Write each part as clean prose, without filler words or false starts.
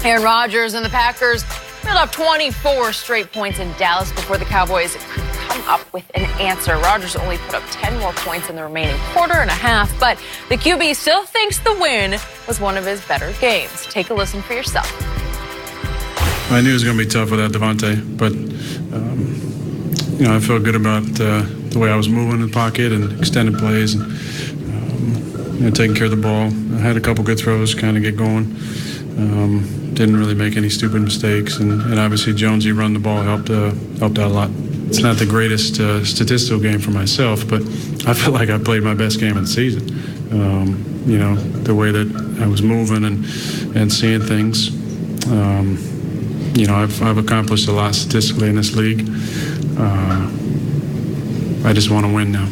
Aaron Rodgers and the Packers built up 24 straight points in Dallas before the Cowboys could come up with an answer. Rodgers only put up 10 more points in the remaining quarter and a half, but the QB still thinks the win was one of his better games. Take a listen for yourself. I knew it was going to be tough without Devontae, but I felt good about the way I was moving in the pocket and extended plays and taking care of the ball. I had a couple good throws, kind of get going. Didn't really make any stupid mistakes, and obviously Jonesy run the ball helped out a lot. It's not the greatest statistical game for myself, but I feel like I played my best game of the season. The way that I was moving and seeing things. I've accomplished a lot statistically in this league. I just want to win now.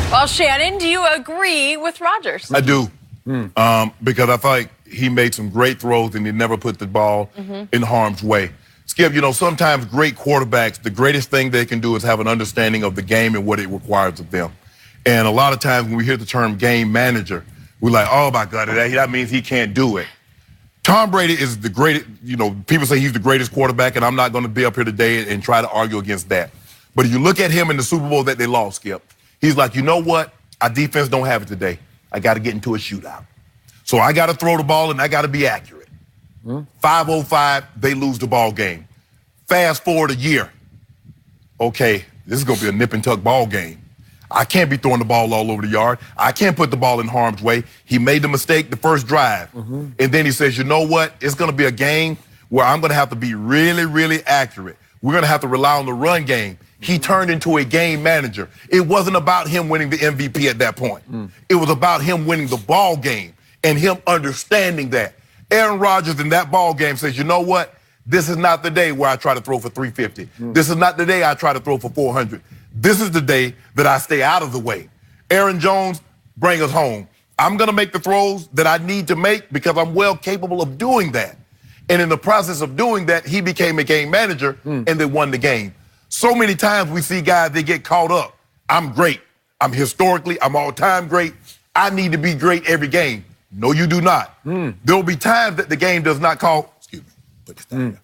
Well, Shannon, do you agree with Rodgers? I do, because I feel like he made some great throws and he never put the ball in harm's way. Skip, sometimes great quarterbacks, the greatest thing they can do is have an understanding of the game and what it requires of them. And a lot of times when we hear the term game manager, we're like, oh my God, that means he can't do it. Tom Brady is the greatest, people say he's the greatest quarterback, and I'm not going to be up here today and try to argue against that. But if you look at him in the Super Bowl that they lost, Skip, he's like, you know what? Our defense don't have it today. I got to get into a shootout. So I got to throw the ball and I got to be accurate. 5:05, they lose the ball game. Fast forward a year. Okay, this is going to be a nip and tuck ball game. I can't be throwing the ball all over the yard. I can't put the ball in harm's way. He made the mistake the first drive. And then he says, you know what? It's going to be a game where I'm going to have to be really, really accurate. We're going to have to rely on the run game. He turned into a game manager. It wasn't about him winning the MVP at that point. It was about him winning the ball game and him understanding that. Aaron Rodgers in that ball game says, you know what? This is not the day where I try to throw for 350. This is not the day I try to throw for 400. This is the day that I stay out of the way. Aaron Jones, bring us home. I'm going to make the throws that I need to make because I'm well capable of doing that. And in the process of doing that, he became a game manager and they won the game. So many times we see guys, they get caught up. I'm great. I'm all-time great. I need to be great every game. No, you do not. There will be times that the game does not call. Excuse me. Put this down.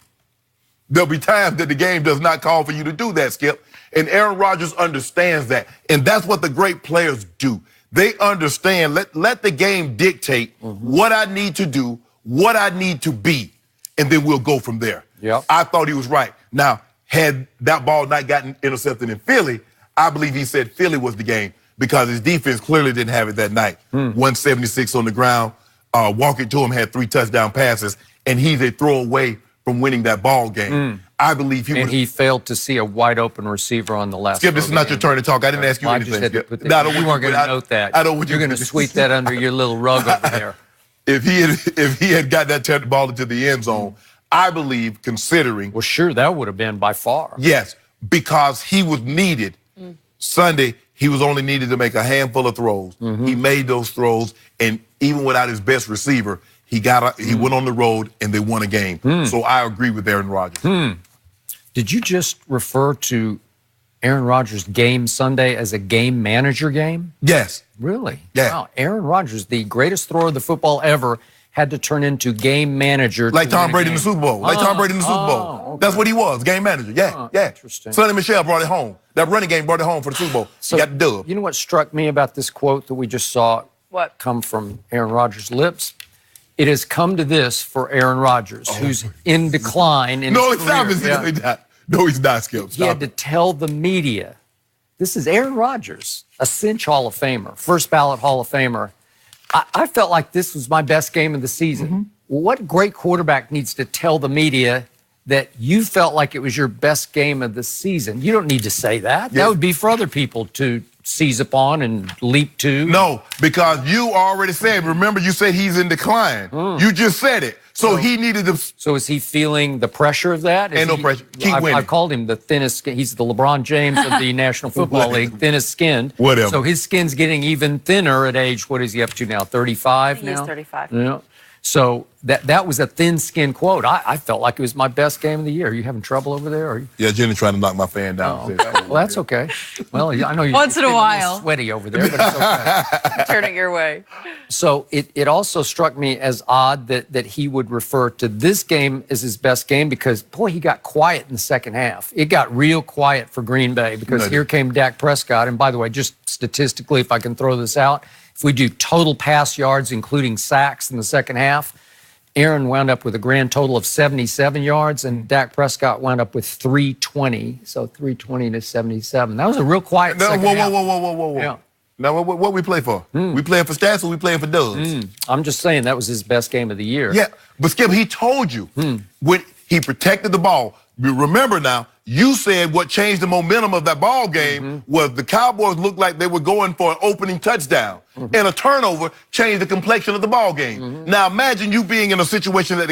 There'll be times that the game does not call for you to do that, Skip. And Aaron Rodgers understands that. And that's what the great players do. They understand, let the game dictate what I need to do, what I need to be, and then we'll go from there. I thought he was right. Now, had that ball not gotten intercepted in Philly, I believe he said Philly was the game because his defense clearly didn't have it that night. 176 on the ground. Walking to him had 3 touchdown passes, and he's a throwaway from winning that ball game. I believe he failed to see a wide open receiver on the last. Skip, this is not your turn to talk. I didn't ask you anything. You weren't going to note that. You're going to sweep that under your little rug over there. If he had got that ball into the end zone, I believe, considering. Well, sure, that would have been by far. Yes, because he was needed. Sunday, he was only needed to make a handful of throws. He made those throws, and even without his best receiver, he went on the road and they won a game. So I agree with Aaron Rodgers. Did you just refer to Aaron Rodgers' game Sunday as a game manager game? Yes. Really? Yeah. Wow. Aaron Rodgers, the greatest thrower of the football ever, had to turn into game manager. Like Tom Brady in the Super Bowl. Like Tom Brady in the Super Bowl. Okay. That's what he was, game manager. Yeah. Interesting. Sonny Michel brought it home. That running game brought it home for the Super Bowl. So, he got the dub. You know what struck me about this quote that we just saw come from Aaron Rodgers' lips? It has come to this for Aaron Rodgers, who's in decline in his career. No, he's not, Skip. He had to tell the media, this is Aaron Rodgers, a cinch Hall of Famer, first ballot Hall of Famer. I felt like this was my best game of the season. Well, what great quarterback needs to tell the media that you felt like it was your best game of the season? You don't need to say that. That would be for other people to seize upon and leap to. No, because you already said, remember you said he's in decline. You just said it. So he needed to. So is he feeling the pressure of that? Ain't no pressure. Keep winning. I've called him the thinnest skin. He's the LeBron James of the National Football League, thinnest skinned. Whatever. So his skin's getting even thinner at age, what is he up to now, 35 now? He's 35. Yeah. So that was a thin-skinned quote. I felt like it was my best game of the year. Are you having trouble over there? Or Yeah, Jenny trying to knock my fan down. okay. Well, that's okay. Well, I know you're Once in a while. sweaty over there, but it's okay. Turn it your way. So it also struck me as odd that he would refer to this game as his best game because, boy, he got quiet in the second half. It got real quiet for Green Bay because here came Dak Prescott. And by the way, just statistically, if I can throw this out, if we do total pass yards, including sacks in the second half, Aaron wound up with a grand total of 77 yards, and Dak Prescott wound up with 320. So 320 to 77. That was a real quiet second half. Whoa. Yeah. Now, what we play for? We playing for stats or we playing for dubs? I'm just saying that was his best game of the year. Yeah, but Skip, he told you when he protected the ball. Remember now, you said what changed the momentum of that ball game was the Cowboys looked like they were going for an opening touchdown, and a turnover changed the complexion of the ball game. Now imagine you being in a situation that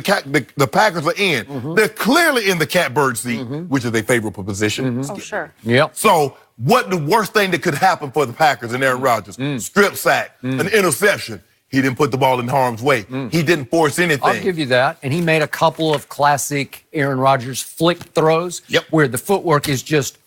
the Packers are in. They're clearly in the catbird seat, which is a favorable position. Oh, sure. Yep. So what the worst thing that could happen for the Packers and Aaron Rodgers? Strip sack, an interception. He didn't put the ball in harm's way. He didn't force anything. I'll give you that. And he made a couple of classic Aaron Rodgers flick throws where the footwork is just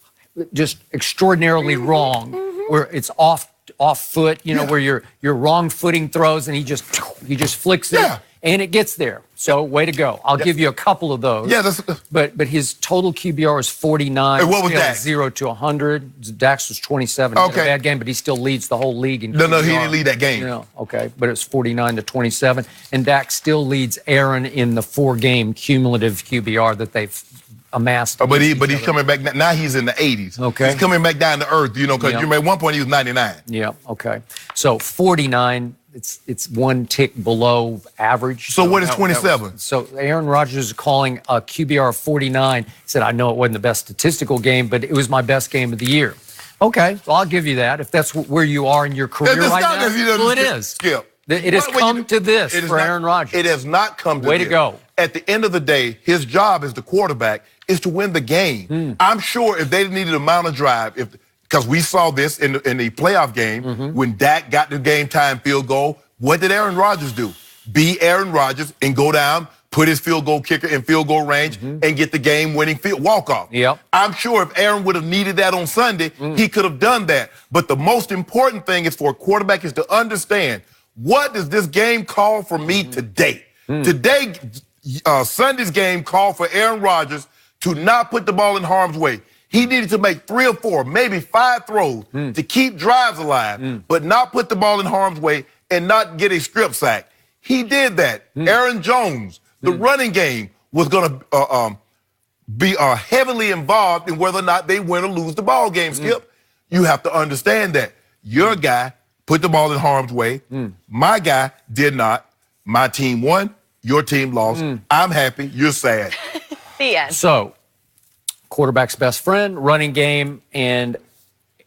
extraordinarily wrong, where it's off foot, where you're wrong footing throws and he just flicks it and it gets there. So way to go. I'll give you a couple of those. Yeah, that's but his total QBR is 49. And what was that? 0 to 100. Dax was 27. He had a bad game, but he still leads the whole league in QBR. No, he didn't lead that game. Okay, but it's 49 to 27, and Dax still leads Aaron in the 4-game cumulative QBR that they've amassed. But he's coming back now. He's in the 80s. Okay, he's coming back down to earth. Because you at one point he was 99. Yeah. Okay. So 49. It's one tick below average. So what is 27? So Aaron Rodgers is calling a QBR of 49. He said, I know it wasn't the best statistical game, but it was my best game of the year. Okay, so I'll give you that. If that's where you are in your career right now, well, it is. Skip. It has come to this for Aaron Rodgers. It has not come to this. Way to go. At the end of the day, his job as the quarterback is to win the game. I'm sure if they needed a amount of drive, because we saw this in the playoff game when Dak got the game time field goal. What did Aaron Rodgers do? Be Aaron Rodgers and go down, put his field goal kicker in field goal range, and get the game-winning walk-off. Yep. I'm sure if Aaron would have needed that on Sunday, he could have done that. But the most important thing is for a quarterback is to understand, what does this game call for me today? Today, Sunday's game called for Aaron Rodgers to not put the ball in harm's way. He needed to make 3 or 4, maybe 5 throws to keep drives alive, but not put the ball in harm's way and not get a strip sack. He did that. Aaron Jones, the running game, was going to be heavily involved in whether or not they win or lose the ball game, Skip. You have to understand that. Your guy put the ball in harm's way. My guy did not. My team won. Your team lost. I'm happy. You're sad. The end. So, quarterback's best friend, running game, and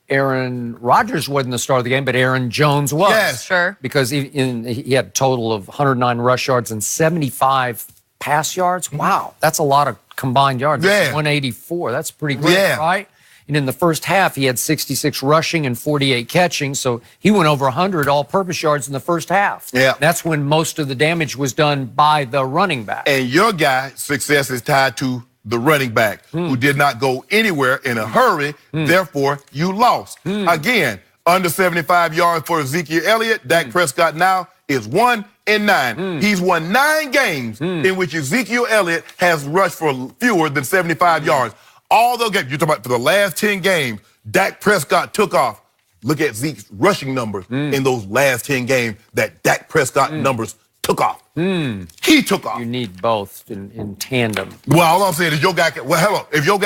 Aaron Rodgers wasn't the star of the game, but Aaron Jones was. Yes. Sure. Because he had a total of 109 rush yards and 75 pass yards. Wow, that's a lot of combined yards. Yeah. 184. That's pretty great, right? And in the first half, he had 66 rushing and 48 catching, so he went over 100 all-purpose yards in the first half. Yeah. That's when most of the damage was done by the running back. And your guy's success is tied to the running back who did not go anywhere in a hurry. Therefore, you lost. Again, under 75 yards for Ezekiel Elliott. Dak Prescott now is 1-9. He's won 9 games in which Ezekiel Elliott has rushed for fewer than 75 yards. All those games, you're talking about for the last 10 games, Dak Prescott took off. Look at Zeke's rushing numbers in those last 10 games that Dak Prescott numbers took off. He took off. You need both in tandem. Well, all I'm saying is your guy. Well, hello. If your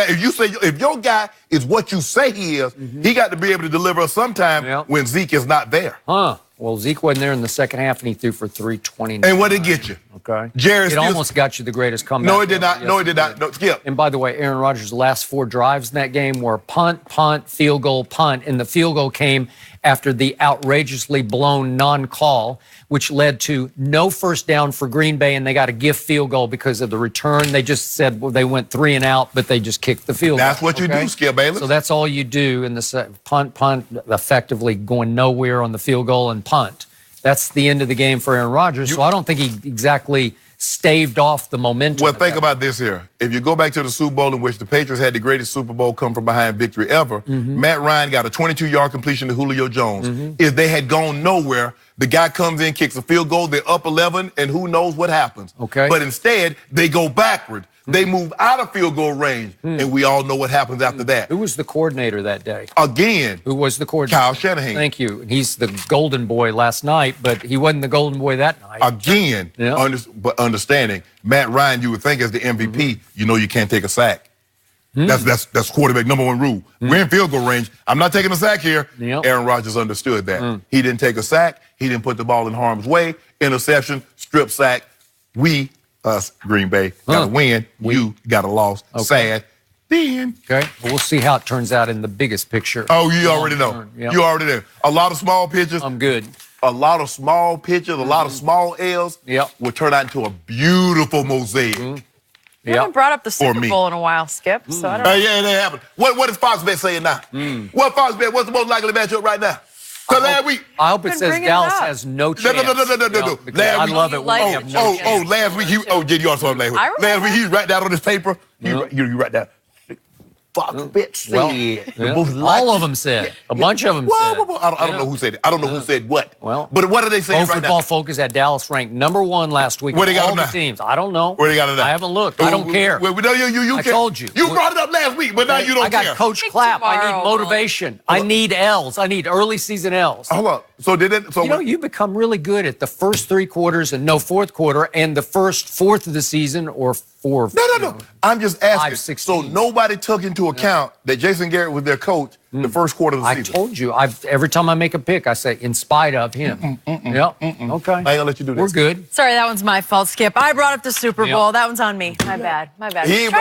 guy is what you say he is, he got to be able to deliver sometime when Zeke is not there. Well, Zeke wasn't there in the second half, and he threw for 329. And what did it get you? Okay. It almost got you the greatest comeback. No, it did not. No, it did not. No, Skip. And by the way, Aaron Rodgers' last 4 drives in that game were punt, field goal, punt. And the field goal came after the outrageously blown non-call, which led to no first down for Green Bay, and they got a gift field goal because of the return. They just said they went 3 and out, but they just kicked the field goal. That's what you do, Skip Bayless. So that's all you do in the punt, effectively going nowhere on the field goal and punt. that's the end of the game for Aaron Rodgers. So I don't think he exactly staved off the momentum. Well, think about this here. If you go back to the Super Bowl in which the Patriots had the greatest Super Bowl come from behind victory ever, Matt Ryan got a 22-yard completion to Julio Jones. If they had gone nowhere, the guy comes in, kicks a field goal, they're up 11, and who knows what happens. Okay. But instead, they go backward. They move out of field goal range, and we all know what happens after that. Who was the coordinator that day? Again, Who was the coordinator? Kyle Shanahan. Thank you. He's the golden boy last night, but he wasn't the golden boy that night. Again, Yeah. but understanding, Matt Ryan, you would think as the MVP, you know you can't take a sack. That's quarterback number one rule. We're in field goal range. I'm not taking a sack here. Yep. Aaron Rodgers understood that. He didn't take a sack. He didn't put the ball in harm's way. Interception, strip sack. We, us, Green Bay, got a win. You got a loss. Sad. Then. Okay. Well, we'll see how it turns out in the biggest picture. Oh, you already know. Yep. You already know. A lot of small pitches. I'm good. A lot of small pitches, a lot of small L's will turn out into a beautiful mosaic. We haven't brought up the Super me. Bowl in a while, Skip. So I don't. Yeah, that happened. What is Fox Bet saying now? What Fox Bet? What's the most likely matchup right now? Because last week. I hope it Been says bringing it Dallas up. has no chance. No. Because I love it when like we it. have no chance. Last week Jay, you also last week. I remember. Last week he write down on his paper. You write down. Fox Bet said. Well, the most likely- all of them said. A bunch of them said. I don't know who said it. I don't know who said what. Well, but what are they saying Pro right Football now? Focus had Dallas ranked #1 last week. Where they got all them the now? teams. I don't know. Where they got it now? I haven't looked. I don't care. Well, no, you I care. told you. You brought it up last week, but now you don't I got care. Coach Pick Clapp. I tomorrow, need motivation. I need L's. I need early season L's. Hold up. So did it? So You know, you become really good at the first 3 quarters and no fourth quarter and the first fourth of the season or four. No. I'm just asking. 5-16. So nobody took into account that Jason Garrett was their coach the first quarter of the I season. told you. Every time I make a pick, I say, in spite of him. Yep. Okay. I ain't gonna let you do this. We're good. Sorry, that one's my fault, Skip. I brought up the Super Yep. Bowl. That one's on me. My bad. He ain't